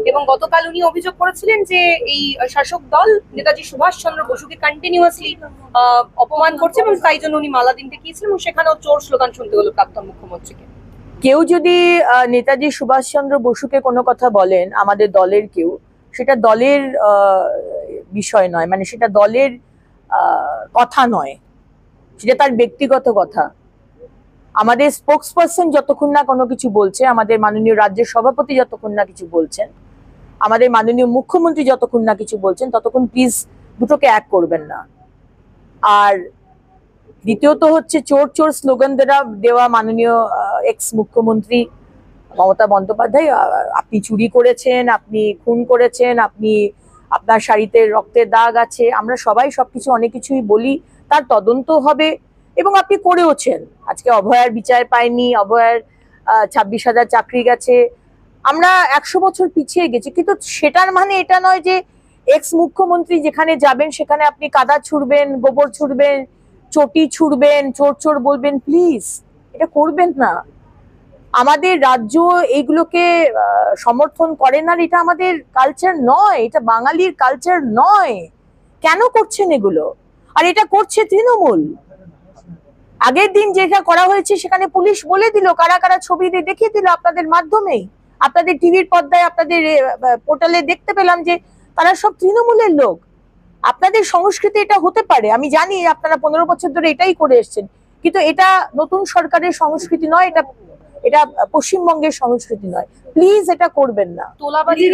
এবং গতকাল উনি অভিযোগ করেছিলেন যে এই শাসক দল নেতাজি সুভাষচন্দ্র বসুকে কন্টিনিউয়াসলি অপমান করছে এবং তাই জন্য উনি মালা দিনতে গিয়েছিলেন এবং সেখানেও চোর স্লোগান শুনতে হলো প্রাক্তন মুখ্যমন্ত্রীকে। কেউ যদি নেতাজি সুভাষচন্দ্র বসুকে কোনো কথা বলেন, আমাদের দলের কেউ, সেটা দলের বিষয় নয়, মানে সেটা দলের কথা নয়, সেটা তার ব্যক্তিগত কথা। আমাদের স্পোক্সপারসন যতক্ষণ না কোনো কিছু বলছে, আমাদের মাননীয় রাজ্যের সভাপতি যতক্ষণ না কিছু বলছেন, আমাদের মাননীয় মুখ্যমন্ত্রী যতক্ষণ না কিছু বলছেন, ততক্ষণ প্লিজ দুটোকে এক করবেন না। আর দ্বিতীয়ত হচ্ছে চোর চোর স্লোগান দেওয়া মাননীয় এক্স মুখ্যমন্ত্রী মমতা বন্দ্যোপাধ্যায়, আপনি চুরি করেছেন, আপনি খুন করেছেন, আপনার শাড়িতে রক্তের দাগ আছে, আমরা সবাই সবকিছু অনেক কিছুই বলি, তার তদন্ত হবে এবং আপনি করেওছেন। আজকে অভয়ার বিচার পায়নি, অভয়ার 26,000 চাকরি গেছে, আমরা 100 বছর পিছিয়ে গেছি, কিন্তু সেটার মানে এটা নয় যে এক্স মুখ্যমন্ত্রী যেখানে যাবেন সেখানে আপনি কাদা ছুড়বেন, গোবর ছুড়বেন, চটি ছুড়বেন, চোর চোর বলবেন। প্লিজ এটা করবেন না। আমাদের রাজ্য এইগুলোকে সমর্থন করে না, এটা আমাদের কালচার নয়, এটা বাঙালির কালচার নয়। কেন করছেন এগুলো? আর এটা করছে তৃণমূল। আগের দিন যেটা করা হয়েছে সেখানে পুলিশ বলে দিল, কারা কারা ছবি দিয়ে দেখিয়ে দিল আপনাদের মাধ্যমেই, আপনাদের টিভির পর্দায়, আপনাদের পোর্টালে দেখতে পেলাম যে তারা সব তৃণমূলের লোক। আপনাদের সংস্কৃতি এটা হতে পারে, আমি জানি আপনারা 15 বছর ধরে এটাই করে এসছেন, কিন্তু এটা নতুন সরকারের সংস্কৃতি নয়, এটা পশ্চিমবঙ্গের সংস্কৃতি নয়। প্লিজ এটা করবেন না। তোলাবাজি